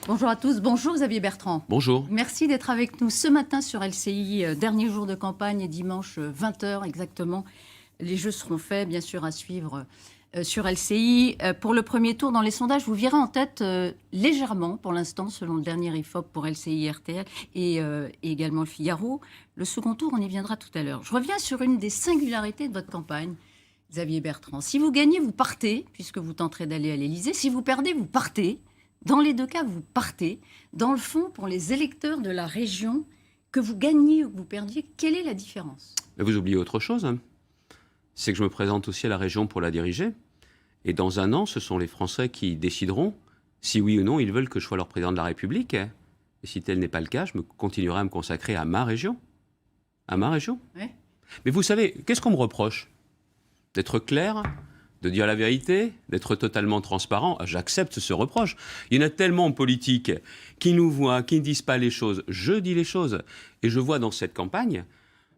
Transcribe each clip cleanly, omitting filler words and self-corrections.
Bonjour à tous, bonjour Xavier Bertrand. Bonjour. Merci d'être avec nous ce matin sur LCI, dernier jour de campagne et dimanche 20h exactement. Les jeux seront faits, bien sûr, à suivre sur LCI. Pour le premier tour, dans les sondages, vous virez en tête légèrement, pour l'instant, selon le dernier IFOP pour LCI, RTL et également le Figaro. Le second tour, on y viendra tout à l'heure. Je reviens sur une des singularités de votre campagne, Xavier Bertrand. Si vous gagnez, vous partez, puisque vous tenterez d'aller à l'Élysée. Si vous perdez, vous partez. Dans les deux cas, vous partez. Dans le fond, pour les électeurs de la région, que vous gagniez ou que vous perdiez, quelle est la différence ? Mais vous oubliez autre chose, hein. C'est que je me présente aussi à la région pour la diriger. Et dans un an, ce sont les Français qui décideront si oui ou non ils veulent que je sois leur président de la République. Et si tel n'est pas le cas, je continuerai à me consacrer à ma région. À ma région. Oui. Mais vous savez, qu'est-ce qu'on me reproche ? D'être clair ? De dire la vérité, d'être totalement transparent, j'accepte ce reproche. Il y en a tellement en politique qui nous voient, qui ne disent pas les choses. Je dis les choses. Et je vois dans cette campagne,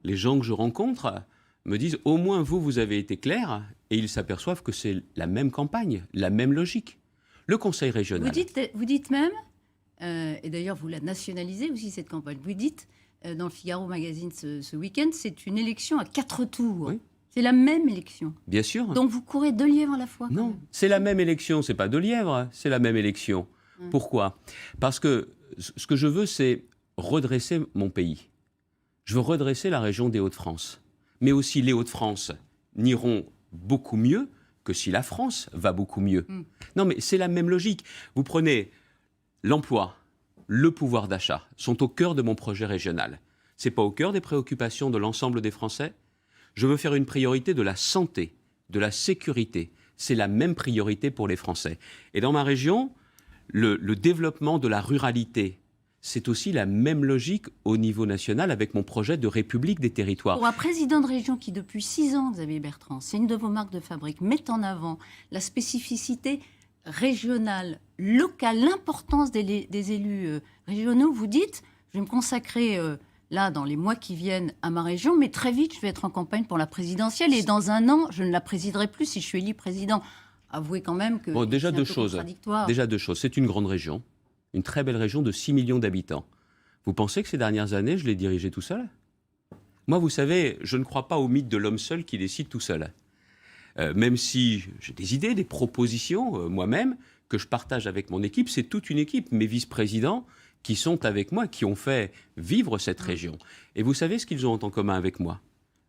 les gens que je rencontre me disent, au moins vous avez été clair, et ils s'aperçoivent que c'est la même campagne, la même logique. Le Conseil régional. Vous dites même, et d'ailleurs vous la nationalisez aussi cette campagne, vous dites dans le Figaro Magazine ce week-end, c'est une élection à 4 tours. Oui. C'est la même élection. Bien sûr. Donc vous courez 2 lièvres à la fois. Non, c'est la même élection, c'est pas 2 lièvres, c'est la même élection. Pourquoi ? Parce que ce que je veux, c'est redresser mon pays. Je veux redresser la région des Hauts-de-France. Mais aussi les Hauts-de-France n'iront beaucoup mieux que si la France va beaucoup mieux. Non, mais c'est la même logique. Vous prenez l'emploi, le pouvoir d'achat, sont au cœur de mon projet régional. C'est pas au cœur des préoccupations de l'ensemble des Français ? Je veux faire une priorité de la santé, de la sécurité. C'est la même priorité pour les Français. Et dans ma région, le développement de la ruralité, c'est aussi la même logique au niveau national avec mon projet de République des territoires. Pour un président de région qui, depuis 6 ans, Xavier Bertrand, c'est une de vos marques de fabrique, met en avant la spécificité régionale, locale, l'importance des élus régionaux, vous dites, je vais me consacrer... là, dans les mois qui viennent, à ma région, mais très vite, je vais être en campagne pour la présidentielle, et dans un an, je ne la présiderai plus si je suis élu président. Avouez quand même que déjà c'est un peu contradictoire. Déjà deux choses. C'est une grande région, une très belle région de 6 millions d'habitants. Vous pensez que ces dernières années, je l'ai dirigée tout seul ? Moi, vous savez, je ne crois pas au mythe de l'homme seul qui décide tout seul. Même si j'ai des idées, des propositions, moi-même, que je partage avec mon équipe, c'est toute une équipe, mes vice-présidents, qui sont avec moi, qui ont fait vivre cette région. Et vous savez ce qu'ils ont en commun avec moi ?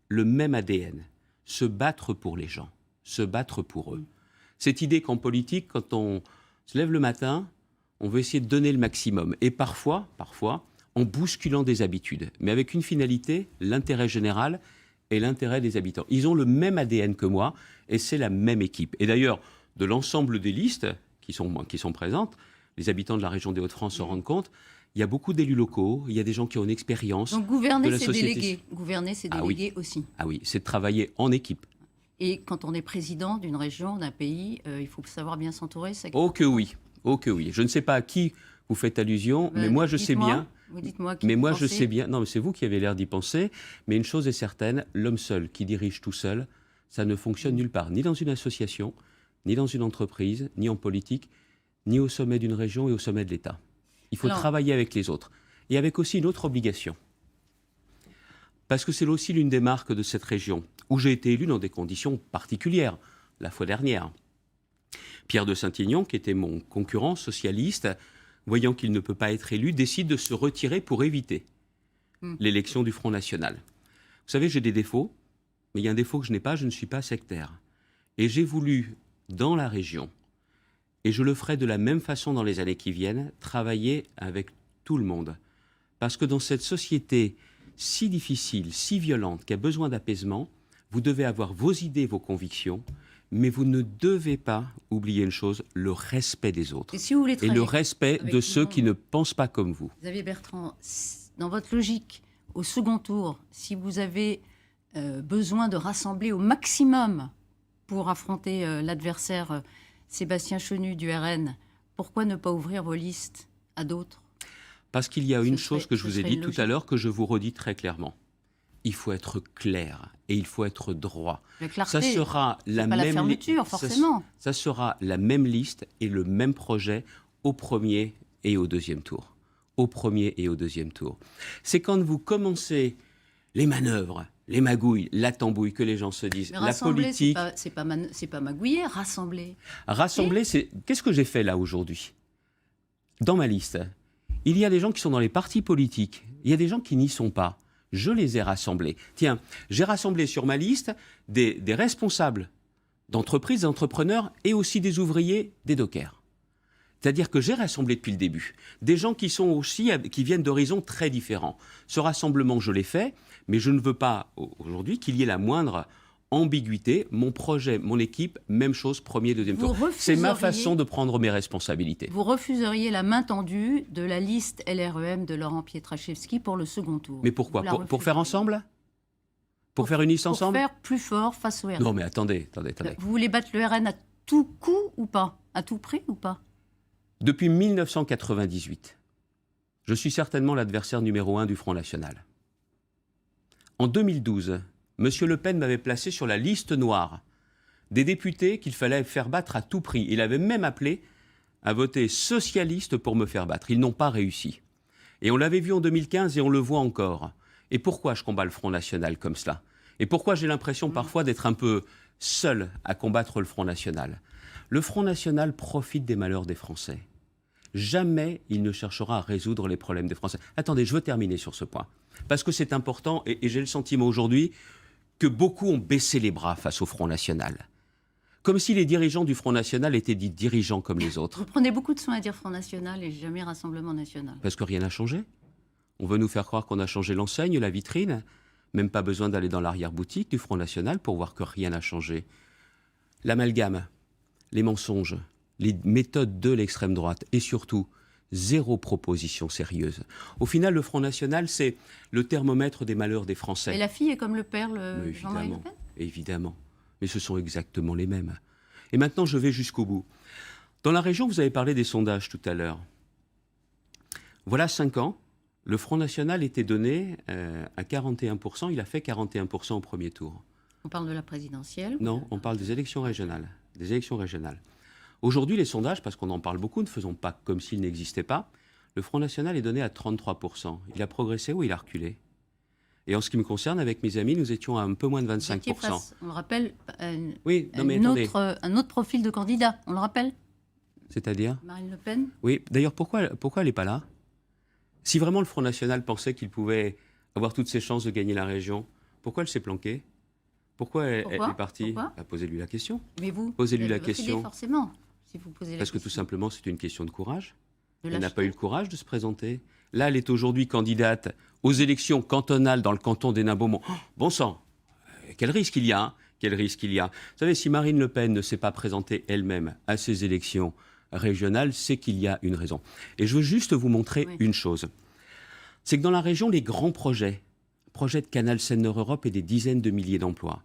Le même ADN, se battre pour les gens, se battre pour eux. Cette idée qu'en politique, quand on se lève le matin, on veut essayer de donner le maximum. Et parfois, en bousculant des habitudes, mais avec une finalité, l'intérêt général et l'intérêt des habitants. Ils ont le même ADN que moi, et c'est la même équipe. Et d'ailleurs, de l'ensemble des listes qui sont présentes, les habitants de la région des Hauts-de-France se rendent compte, il y a beaucoup d'élus locaux, il y a des gens qui ont une expérience. Donc gouverner, de la c'est société. déléguer. Gouverner, c'est déléguer aussi. Ah oui, c'est de travailler en équipe. Et quand on est président d'une région, d'un pays, il faut savoir bien s'entourer. Oh que oui, oh que oui. Je ne sais pas à qui vous faites allusion, mais moi je sais bien. Dites-moi qui mais moi vous je pensez. sais bien. Non, mais c'est vous qui avez l'air d'y penser. Mais une chose est certaine, l'homme seul qui dirige tout seul, ça ne fonctionne nulle part, ni dans une association, ni dans une entreprise, ni en politique, ni au sommet d'une région et au sommet de l'État. Il faut travailler avec les autres. Et avec aussi une autre obligation. Parce que c'est aussi l'une des marques de cette région, où j'ai été élu dans des conditions particulières, la fois dernière. Pierre de Saint-Aignan, qui était mon concurrent socialiste, voyant qu'il ne peut pas être élu, décide de se retirer pour éviter l'élection du Front National. Vous savez, j'ai des défauts, mais il y a un défaut que je n'ai pas, je ne suis pas sectaire. Et j'ai voulu, dans la région, et je le ferai de la même façon dans les années qui viennent, travailler avec tout le monde. Parce que dans cette société si difficile, si violente, qui a besoin d'apaisement, vous devez avoir vos idées, vos convictions, mais vous ne devez pas oublier une chose, le respect des autres. Et si vous voulez et le respect de ceux qui ne pensent pas comme vous. Xavier Bertrand, dans votre logique, au second tour, si vous avez besoin de rassembler au maximum pour affronter l'adversaire Sébastien Chenu du RN, pourquoi ne pas ouvrir vos listes à d'autres ? Parce qu'il y a une chose que je vous ai dit tout à l'heure, que je vous redis très clairement. Il faut être clair et il faut être droit. La clarté, ça sera la pas même la fermeture, forcément. Ça sera la même liste et le même projet au premier et au deuxième tour. Au premier et au deuxième tour. C'est quand vous commencez les manœuvres, les magouilles, la tambouille, que les gens se disent. Mais la rassembler, politique... c'est pas magouiller, rassembler. Rassembler, c'est... Qu'est-ce que j'ai fait là aujourd'hui? Dans ma liste, il y a des gens qui sont dans les partis politiques, il y a des gens qui n'y sont pas. Je les ai rassemblés. Tiens, j'ai rassemblé sur ma liste des responsables d'entreprises, d'entrepreneurs et aussi des ouvriers, des dockers. C'est-à-dire que j'ai rassemblé depuis le début des gens qui sont aussi, qui viennent d'horizons très différents. Ce rassemblement, je l'ai fait, mais je ne veux pas aujourd'hui qu'il y ait la moindre ambiguïté. Mon projet, mon équipe, même chose, premier, deuxième tour. C'est ma façon de prendre mes responsabilités. Vous refuseriez la main tendue de la liste LREM de Laurent Pietraszewski pour le second tour. Mais pourquoi? Pour faire ensemble? Pour faire une liste ensemble? Pour faire plus fort face au RN. Non mais attendez. Vous voulez battre le RN à tout coup ou pas? À tout prix ou pas? Depuis 1998, je suis certainement l'adversaire numéro 1 du Front National. En 2012, M. Le Pen m'avait placé sur la liste noire des députés qu'il fallait faire battre à tout prix. Il avait même appelé à voter socialiste pour me faire battre. Ils n'ont pas réussi. Et on l'avait vu en 2015 et on le voit encore. Et pourquoi je combats le Front National comme cela? Et pourquoi j'ai l'impression parfois d'être un peu seul à combattre le Front National? Le Front National profite des malheurs des Français. Jamais il ne cherchera à résoudre les problèmes des Français. Attendez, je veux terminer sur ce point. Parce que c'est important et j'ai le sentiment aujourd'hui que beaucoup ont baissé les bras face au Front National. Comme si les dirigeants du Front National étaient des dirigeants comme les autres. Vous prenez beaucoup de soin à dire Front National et jamais Rassemblement National. Parce que rien n'a changé. On veut nous faire croire qu'on a changé l'enseigne, la vitrine. Même pas besoin d'aller dans l'arrière-boutique du Front National pour voir que rien n'a changé. L'amalgame, les mensonges, les méthodes de l'extrême droite et surtout zéro proposition sérieuse. Au final, le Front National, c'est le thermomètre des malheurs des Français. Et la fille est comme le père, Jean-Marie Le Pen? Évidemment. Mais ce sont exactement les mêmes. Et maintenant, je vais jusqu'au bout. Dans la région, vous avez parlé des sondages tout à l'heure. Voilà 5 ans, le Front National était donné à 41%. Il a fait 41% au premier tour. On parle de la présidentielle? Non, on parle des élections régionales. Aujourd'hui, les sondages, parce qu'on en parle beaucoup, ne faisons pas comme s'ils n'existaient pas, le Front National est donné à 33%. Il a progressé ou il a reculé? Et en ce qui me concerne, avec mes amis, nous étions à un peu moins de 25%. On le rappelle, oui, non, mais un autre profil de candidat, on le rappelle? C'est-à-dire? Marine Le Pen? Oui, d'ailleurs, pourquoi elle n'est pas là? Si vraiment le Front National pensait qu'il pouvait avoir toutes ses chances de gagner la région, pourquoi elle s'est planquée? Pourquoi elle est partie? Posez-lui la question. Mais vous, posez-lui la question. Forcément, si vous posez la Parce question. Que tout simplement, c'est une question de courage. Elle n'a pas eu le courage de se présenter. Là, elle est aujourd'hui candidate aux élections cantonales dans le canton d'Hénin-Beaumont. Oh, bon sang, quel risque il y a, hein? Quel risque il y a. Vous savez, si Marine Le Pen ne s'est pas présentée elle-même à ces élections régionales, c'est qu'il y a une raison. Et je veux juste vous montrer une chose. C'est que dans la région, les grands projets de Canal Seine-Nord-Europe et des dizaines de milliers d'emplois,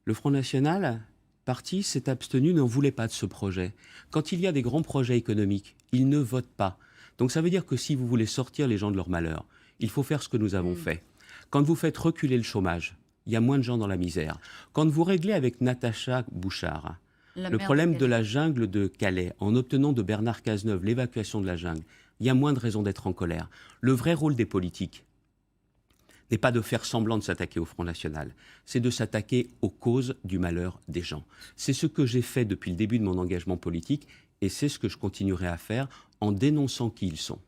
le Front National, parti, s'est abstenu, n'en voulait pas de ce projet. Quand il y a des grands projets économiques, ils ne votent pas. Donc ça veut dire que si vous voulez sortir les gens de leur malheur, il faut faire ce que nous avons fait. Quand vous faites reculer le chômage, il y a moins de gens dans la misère. Quand vous réglez avec Natacha Bouchard le problème de la jungle de Calais, en obtenant de Bernard Cazeneuve l'évacuation de la jungle, il y a moins de raisons d'être en colère. Le vrai rôle des politiques n'est pas de faire semblant de s'attaquer au Front National, c'est de s'attaquer aux causes du malheur des gens. C'est ce que j'ai fait depuis le début de mon engagement politique et c'est ce que je continuerai à faire en dénonçant qui ils sont.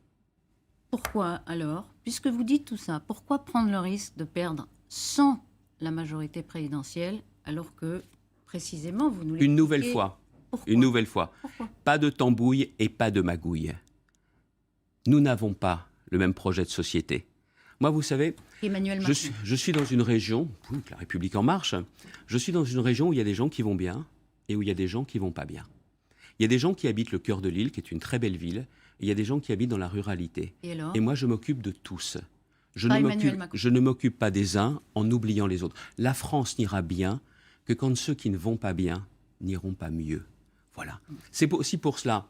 Pourquoi alors, puisque vous dites tout ça, pourquoi prendre le risque de perdre sans la majorité présidentielle alors que précisément vous nous l'expliquez? Une nouvelle fois. Pourquoi? Une nouvelle fois. Pourquoi? Pas de tambouille et pas de magouille. Nous n'avons pas le même projet de société. Moi, vous savez, je suis dans une région, la République En Marche, je suis dans une région où il y a des gens qui vont bien et où il y a des gens qui vont pas bien. Il y a des gens qui habitent le cœur de l'île, qui est une très belle ville, et il y a des gens qui habitent dans la ruralité. Et moi, je m'occupe de tous. Je ne m'occupe pas des uns en oubliant les autres. La France n'ira bien que quand ceux qui ne vont pas bien n'iront pas mieux. Voilà. C'est aussi pour cela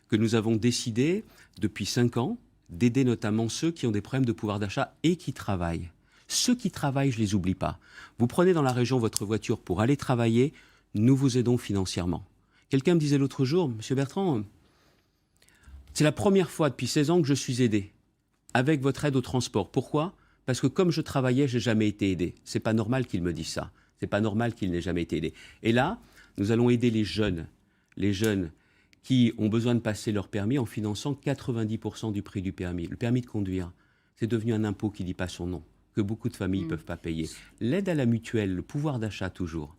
que nous avons décidé, depuis 5 ans, d'aider notamment ceux qui ont des problèmes de pouvoir d'achat et qui travaillent. Ceux qui travaillent, je ne les oublie pas. Vous prenez dans la région votre voiture pour aller travailler, nous vous aidons financièrement. Quelqu'un me disait l'autre jour, Monsieur Bertrand, C'est la première fois depuis 16 ans que je suis aidé avec votre aide au transport. Pourquoi ? Parce que comme je travaillais, je n'ai jamais été aidé. C'est pas normal qu'il me dise ça. C'est pas normal qu'il n'ait jamais été aidé. Et là, nous allons aider les jeunes qui ont besoin de passer leur permis en finançant 90% du prix du permis. Le permis de conduire, c'est devenu un impôt qui ne dit pas son nom, que beaucoup de familles ne peuvent pas payer. L'aide à la mutuelle, le pouvoir d'achat toujours.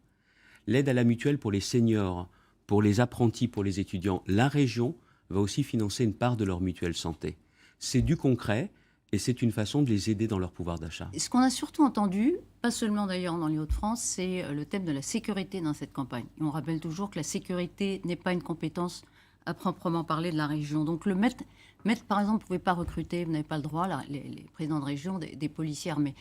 L'aide à la mutuelle pour les seniors, pour les apprentis, pour les étudiants. La région va aussi financer une part de leur mutuelle santé. C'est du concret et c'est une façon de les aider dans leur pouvoir d'achat. Ce qu'on a surtout entendu, pas seulement d'ailleurs dans les Hauts-de-France, c'est le thème de la sécurité dans cette campagne. Et on rappelle toujours que la sécurité n'est pas une compétence à proprement parler de la région. Donc le maître par exemple, vous ne pouvez pas recruter, vous n'avez pas le droit, là, les présidents de région, des policiers armés.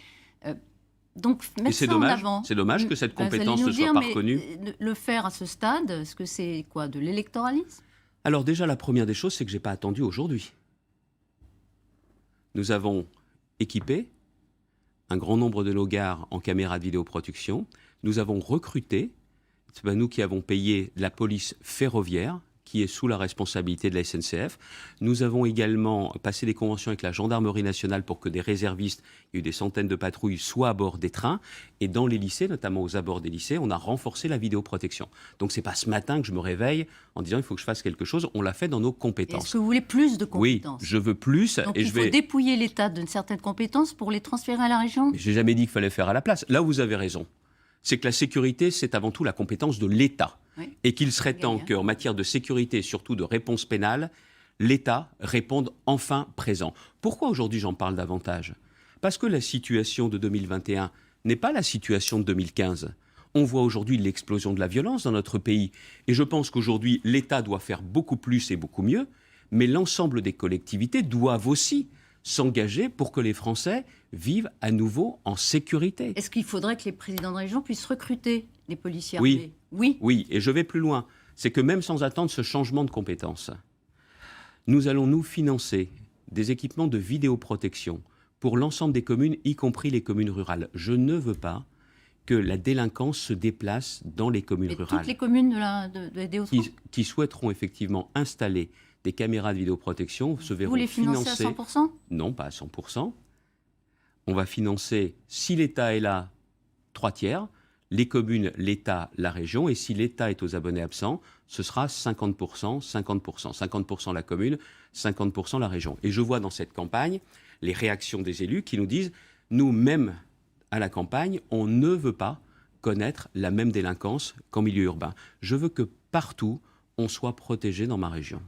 Donc mettre ça en avant. C'est dommage que cette compétence ne soit pas reconnue. Le faire à ce stade, est-ce que c'est quoi, de l'électoralisme ? Alors déjà, la première des choses, c'est que je n'ai pas attendu aujourd'hui. Nous avons équipé un grand nombre de nos gares en caméras de vidéoprotection. Nous avons recruté, c'est pas nous qui avons payé la police ferroviaire, qui est sous la responsabilité de la SNCF. Nous avons également passé des conventions avec la gendarmerie nationale pour que des réservistes, il y a eu des centaines de patrouilles, soient à bord des trains. Et dans les lycées, notamment aux abords des lycées, on a renforcé la vidéoprotection. Donc ce n'est pas ce matin que je me réveille en disant il faut que je fasse quelque chose. On l'a fait dans nos compétences. Est-ce que vous voulez plus de compétences ? Oui, je veux plus. Donc il faut dépouiller l'État d'une certaine compétence pour les transférer à la région ? Je n'ai jamais dit qu'il fallait faire à la place. Là, vous avez raison. C'est que la sécurité, c'est avant tout la compétence de l'État. Oui. Et qu'il serait temps qu'en matière de sécurité, surtout de réponse pénale, l'État réponde enfin présent. Pourquoi aujourd'hui j'en parle davantage ? Parce que la situation de 2021 n'est pas la situation de 2015. On voit aujourd'hui l'explosion de la violence dans notre pays. Et je pense qu'aujourd'hui, l'État doit faire beaucoup plus et beaucoup mieux, mais l'ensemble des collectivités doivent aussi s'engager pour que les Français vivent à nouveau en sécurité. Est-ce qu'il faudrait que les présidents de région puissent recruter les policiers armés ? Oui, et je vais plus loin. C'est que même sans attendre ce changement de compétences, nous allons nous financer des équipements de vidéoprotection pour l'ensemble des communes, y compris les communes rurales. Je ne veux pas que la délinquance se déplace dans les communes rurales. Toutes les communes des Hauts-de-France qui souhaiteront effectivement installer des caméras de vidéoprotection se verront financer... Vous les financez à 100%? Non, pas à 100%. On va financer, si l'État est là, 3/3, les communes, l'État, la région, et si l'État est aux abonnés absents, ce sera 50%, 50%. 50% la commune, 50% la région. Et je vois dans cette campagne les réactions des élus qui nous disent, nous-mêmes, à la campagne, on ne veut pas connaître la même délinquance qu'en milieu urbain. Je veux que partout, on soit protégé dans ma région.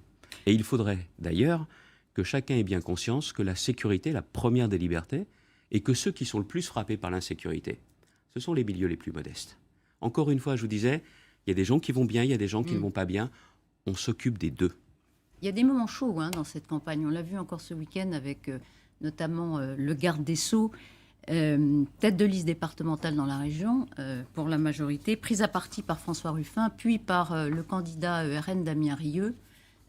Et il faudrait d'ailleurs que chacun ait bien conscience que la sécurité est la première des libertés et que ceux qui sont le plus frappés par l'insécurité, ce sont les milieux les plus modestes. Encore une fois, je vous disais, il y a des gens qui vont bien, il y a des gens qui ne vont pas bien. On s'occupe des deux. Il y a des moments chauds dans cette campagne. On l'a vu encore ce week-end avec notamment le garde des Sceaux, tête de liste départementale dans la région pour la majorité, prise à partie par François Ruffin, puis par le candidat RN Damien Rieu,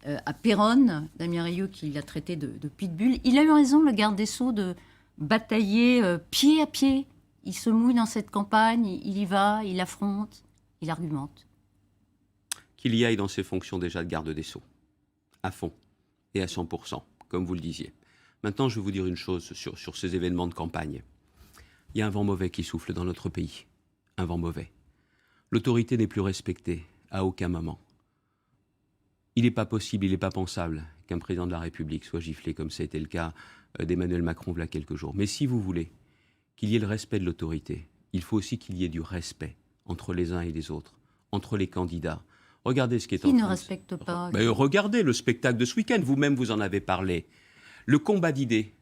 à Péronne, Damien Rieu qui l'a traité de pitbull. Il a eu raison, le garde des Sceaux, de batailler pied à pied. Il se mouille dans cette campagne, il y va, il affronte, il argumente. Qu'il y aille dans ses fonctions déjà de garde des Sceaux, à fond et à 100%, comme vous le disiez. Maintenant, je vais vous dire une chose sur ces événements de campagne. Il y a un vent mauvais qui souffle dans notre pays, un vent mauvais. L'autorité n'est plus respectée à aucun moment. Il n'est pas possible, il n'est pas pensable qu'un président de la République soit giflé comme ça a été le cas d'Emmanuel Macron il y a quelques jours. Mais si vous voulez qu'il y ait le respect de l'autorité, il faut aussi qu'il y ait du respect entre les uns et les autres, entre les candidats. Regardez ce qui est en train de... Qui ne respecte pas regardez le spectacle de ce week-end, vous-même vous en avez parlé. Le combat d'idées,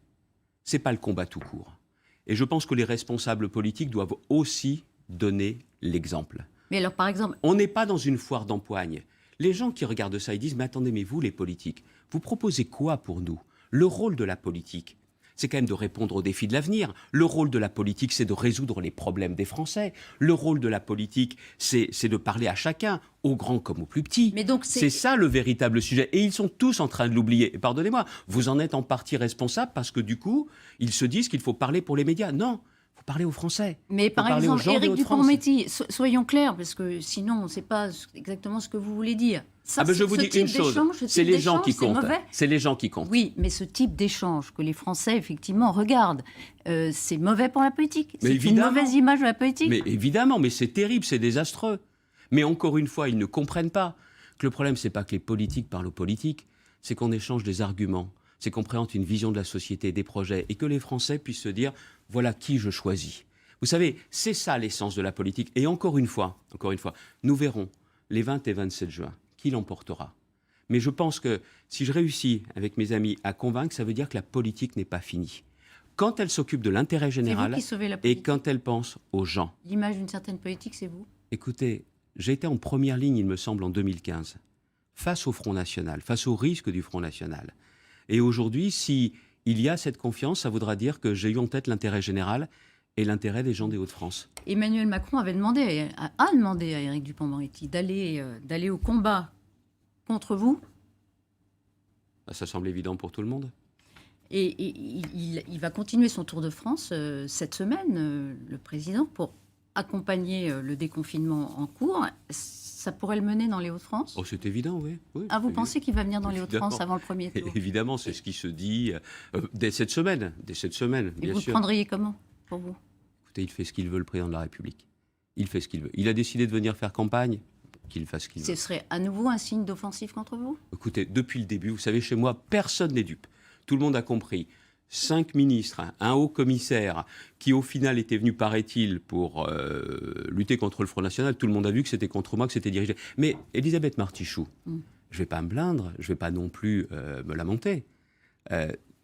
ce n'est pas le combat tout court. Et je pense que les responsables politiques doivent aussi donner l'exemple. Mais alors, par exemple... On n'est pas dans une foire d'empoigne. Les gens qui regardent ça, ils disent « Mais attendez, mais vous, les politiques, vous proposez quoi pour nous ?» Le rôle de la politique, c'est quand même de répondre aux défis de l'avenir. Le rôle de la politique, c'est de résoudre les problèmes des Français. Le rôle de la politique, c'est de parler à chacun, aux grands comme aux plus petits. Mais donc c'est ça le véritable sujet. Et ils sont tous en train de l'oublier. Et pardonnez-moi, vous en êtes en partie responsable parce que du coup, ils se disent qu'il faut parler pour les médias. Non, il faut parler aux Français. Mais par exemple, Éric Dupond-Moretti, soyons clairs, parce que sinon, on ne sait pas exactement ce que vous voulez dire. Ça, je vous dis une chose, c'est les gens qui comptent. C'est les gens qui comptent. Oui, mais ce type d'échange que les Français, effectivement, regardent, c'est mauvais pour la politique. C'est une mauvaise image de la politique. Mais évidemment, mais c'est terrible, c'est désastreux. Mais encore une fois, ils ne comprennent pas que le problème, c'est pas que les politiques parlent aux politiques, c'est qu'on échange des arguments, c'est qu'on présente une vision de la société, des projets, et que les Français puissent se dire, voilà qui je choisis. Vous savez, c'est ça l'essence de la politique. Et encore une fois, nous verrons les 20 et 27 juin qui l'emportera. Mais je pense que si je réussis avec mes amis à convaincre, ça veut dire que la politique n'est pas finie. Quand elle s'occupe de l'intérêt général et quand elle pense aux gens. L'image d'une certaine politique, c'est vous ? Écoutez, j'ai été en première ligne, il me semble, en 2015, face au Front National, face au risque du Front National. Et aujourd'hui, si il y a cette confiance, ça voudra dire que j'ai eu en tête l'intérêt général et l'intérêt des gens des Hauts-de-France. Emmanuel Macron a demandé à Éric Dupond-Moretti d'aller au combat contre vous. Ça semble évident pour tout le monde. Et il va continuer son tour de France cette semaine, le président, pour accompagner le déconfinement en cours. Ça pourrait le mener dans les Hauts-de-France ? Oh, c'est évident, oui. Vous pensez qu'il va venir dans les Hauts-de-France avant le premier tour ? Évidemment, c'est ce qui se dit dès cette semaine, bien sûr. Et vous le prendriez comment, pour vous ? Écoutez, il fait ce qu'il veut, le président de la République. Il fait ce qu'il veut. Il a décidé de venir faire campagne, qu'il fasse ce qu'il veut. Ce serait à nouveau un signe d'offensive contre vous ? Écoutez, depuis le début, vous savez, chez moi, personne n'est dupe. Tout le monde a compris. 5 ministres, un haut commissaire, qui au final était venu, paraît-il, pour lutter contre le Front National. Tout le monde a vu que c'était contre moi, que c'était dirigé. Mais Elisabeth Martichoux, je ne vais pas me plaindre, je ne vais pas non plus me lamenter.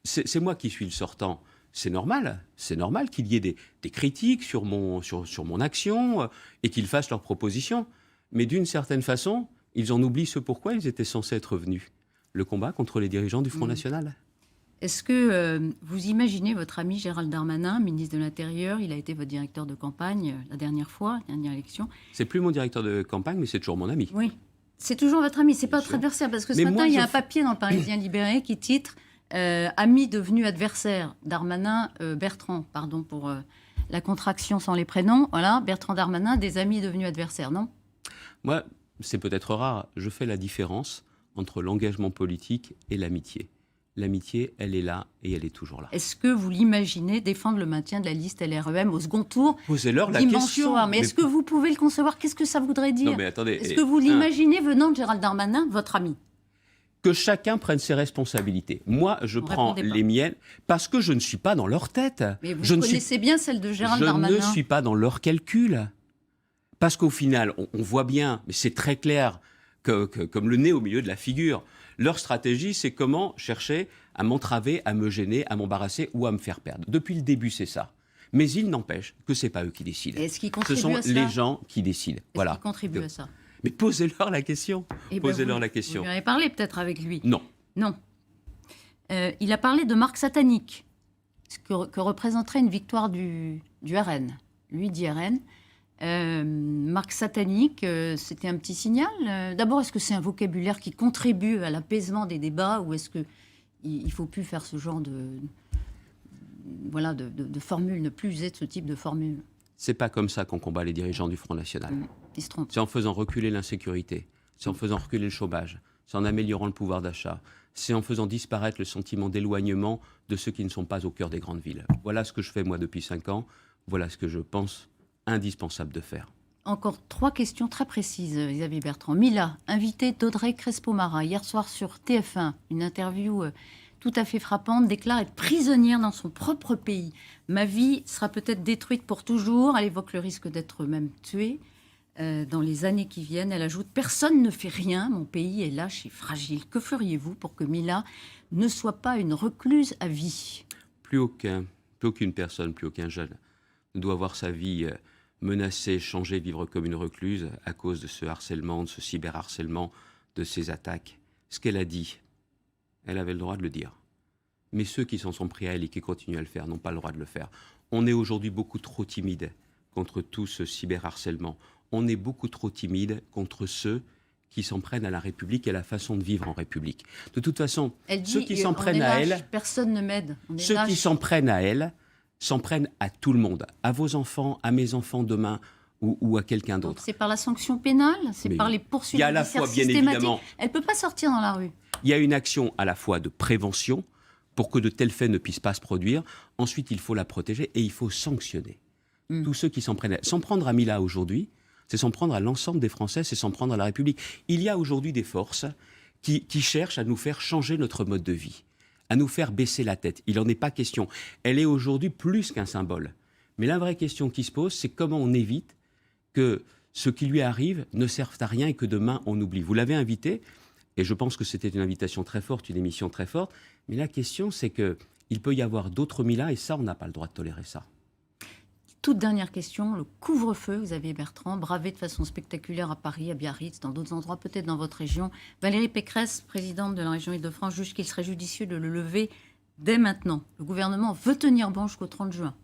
C'est moi qui suis le sortant. C'est normal qu'il y ait des critiques sur mon action et qu'ils fassent leurs propositions. Mais d'une certaine façon, ils en oublient ce pourquoi ils étaient censés être venus. Le combat contre les dirigeants du Front National. Est-ce que vous imaginez votre ami Gérald Darmanin, ministre de l'Intérieur, il a été votre directeur de campagne la dernière élection. C'est plus mon directeur de campagne, mais c'est toujours mon ami. Oui, c'est toujours votre ami, c'est pas votre adversaire. Parce que ce matin, il y a un papier dans le Parisien libéré qui titre « Ami devenu adversaire ». Darmanin, Bertrand, pardon pour la contraction sans les prénoms. Voilà, Bertrand Darmanin, des amis devenus adversaires, non ? Moi, c'est peut-être rare, je fais la différence entre l'engagement politique et l'amitié. L'amitié, elle est là et elle est toujours là. Est-ce que vous l'imaginez défendre le maintien de la liste LREM au second tour ? Posez-leur la dimanche question. Soir. Mais est-ce que vous pouvez le concevoir ? Qu'est-ce que ça voudrait dire ? Non, mais attendez. Est-ce que vous l'imaginez venant de Gérald Darmanin, votre ami ? Que chacun prenne ses responsabilités. Moi, je prends les miennes parce que je ne suis pas dans leur tête. Mais vous connaissez bien celle de Gérald Darmanin. Je ne suis pas dans leur calcul. Parce qu'au final, on voit bien, mais c'est très clair, comme le nez au milieu de la figure, leur stratégie, c'est comment chercher à m'entraver, à me gêner, à m'embarrasser ou à me faire perdre. Depuis le début, c'est ça. Mais il n'empêche que ce n'est pas eux qui décident. Est-ce qu'ils contribuent à ça ? Ce sont les gens qui décident. Est-ce qu'ils contribuent à ça ? Mais posez-leur la question. Posez-leur la question. Vous lui avez parlé peut-être avec lui ? Non. Il a parlé de marque satanique, que représenterait une victoire du RN. Lui dit RN. Marque satanique, c'était un petit signal. D'abord, est-ce que c'est un vocabulaire qui contribue à l'apaisement des débats ou est-ce qu'il ne faut plus faire ce genre de formule, ne plus user de ce type de formule ? C'est pas comme ça qu'on combat les dirigeants du Front National. Ils se trompent. C'est en faisant reculer l'insécurité, c'est en faisant reculer le chômage, c'est en améliorant le pouvoir d'achat, c'est en faisant disparaître le sentiment d'éloignement de ceux qui ne sont pas au cœur des grandes villes. Voilà ce que je fais moi depuis 5 ans, voilà ce que je pense indispensable de faire. Encore 3 questions très précises, Xavier Bertrand. Mila, invité d'Audrey Crespo-Mara hier soir sur TF1, une interview tout à fait frappante, déclare être prisonnière dans son propre pays. Ma vie sera peut-être détruite pour toujours. Elle évoque le risque d'être même tuée dans les années qui viennent. Elle ajoute « Personne ne fait rien, mon pays est lâche et fragile ». Que feriez-vous pour que Mila ne soit pas une recluse à vie ? Plus aucune personne, plus aucun jeune ne doit voir sa vie menacée, changée, vivre comme une recluse à cause de ce harcèlement, de ce cyberharcèlement, de ces attaques. Ce qu'elle a dit, elle avait le droit de le dire. Mais ceux qui s'en sont pris à elle et qui continuent à le faire n'ont pas le droit de le faire. On est aujourd'hui beaucoup trop timide contre tout ce cyberharcèlement. On est beaucoup trop timide contre ceux qui s'en prennent à la République et à la façon de vivre en République. De toute façon, ceux qui s'en prennent à elle... Personne ne m'aide. Ceux qui s'en prennent à elle s'en prennent à tout le monde, à vos enfants, à mes enfants demain, ou à quelqu'un Donc d'autre. c'est par la sanction pénale, c'est Mais par les poursuites il y a à la judiciaires fois, bien systématiques. évidemment, Elle ne peut pas sortir dans la rue. il y a une action à la fois de prévention pour que de tels faits ne puissent pas se produire. Ensuite, il faut la protéger et il faut sanctionner tous ceux qui s'en prennent. S'en prendre à Mila aujourd'hui, c'est s'en prendre à l'ensemble des Français, c'est s'en prendre à la République. Il y a aujourd'hui des forces qui cherchent à nous faire changer notre mode de vie, à nous faire baisser la tête. Il n'en est pas question. Elle est aujourd'hui plus qu'un symbole. Mais la vraie question qui se pose, c'est comment on évite que ce qui lui arrive ne serve à rien et que demain on oublie. Vous l'avez invité, et je pense que c'était une invitation très forte, une émission très forte, mais la question c'est qu'il peut y avoir d'autres Mila, et ça on n'a pas le droit de tolérer ça. Toute dernière question, le couvre-feu, Xavier Bertrand, bravé de façon spectaculaire à Paris, à Biarritz, dans d'autres endroits, peut-être dans votre région. Valérie Pécresse, présidente de la région Île-de-France, juge qu'il serait judicieux de le lever dès maintenant. Le gouvernement veut tenir bon jusqu'au 30 juin.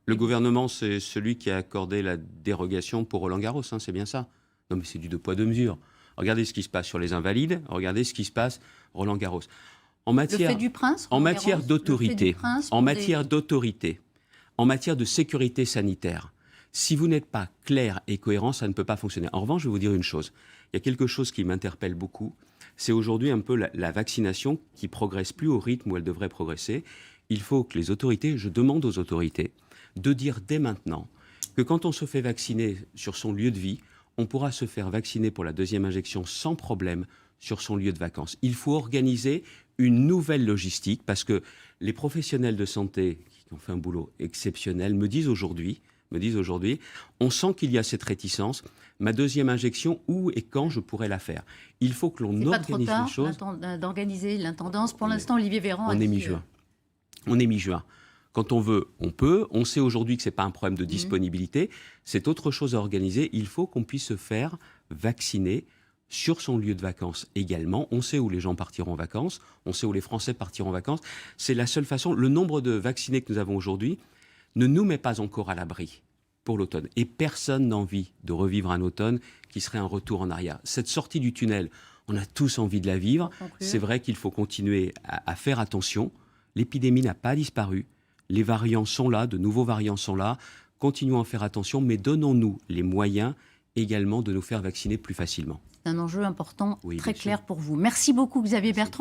Le gouvernement, c'est celui qui a accordé la dérogation pour Roland-Garros, hein, c'est bien ça. Non mais c'est du deux poids, deux mesures. Regardez ce qui se passe sur les Invalides, regardez ce qui se passe Roland-Garros. En matière, le fait du prince, en matière d'autorité, en matière de sécurité sanitaire, si vous n'êtes pas clair et cohérent, ça ne peut pas fonctionner. En revanche, je vais vous dire une chose. Il y a quelque chose qui m'interpelle beaucoup. C'est aujourd'hui un peu la vaccination qui progresse plus au rythme où elle devrait progresser. Il faut que les autorités, je demande aux autorités, de dire dès maintenant que quand on se fait vacciner sur son lieu de vie, on pourra se faire vacciner pour la deuxième injection sans problème sur son lieu de vacances. Il faut organiser une nouvelle logistique parce que les professionnels de santé qui ont fait un boulot exceptionnel me disent aujourd'hui, on sent qu'il y a cette réticence. Ma deuxième injection, où et quand je pourrais la faire? Il faut que l'on organise les choses. C'est pas trop tard d'organiser l'intendance. Pour l'instant, Olivier Véran on est mi-juin. On est mi-juin. Quand on veut, on peut. On sait aujourd'hui que ce n'est pas un problème de disponibilité. C'est autre chose à organiser. Il faut qu'on puisse se faire vacciner sur son lieu de vacances également. On sait où les gens partiront en vacances. On sait où les Français partiront en vacances. C'est la seule façon. Le nombre de vaccinés que nous avons aujourd'hui ne nous met pas encore à l'abri pour l'automne. Et personne n'a envie de revivre un automne qui serait un retour en arrière. Cette sortie du tunnel, on a tous envie de la vivre. C'est vrai qu'il faut continuer à faire attention. L'épidémie n'a pas disparu. Les variants sont là, de nouveaux variants sont là. Continuons à faire attention, mais donnons-nous les moyens également de nous faire vacciner plus facilement. C'est un enjeu important, oui, très clair pour vous. Merci beaucoup, Xavier Bertrand.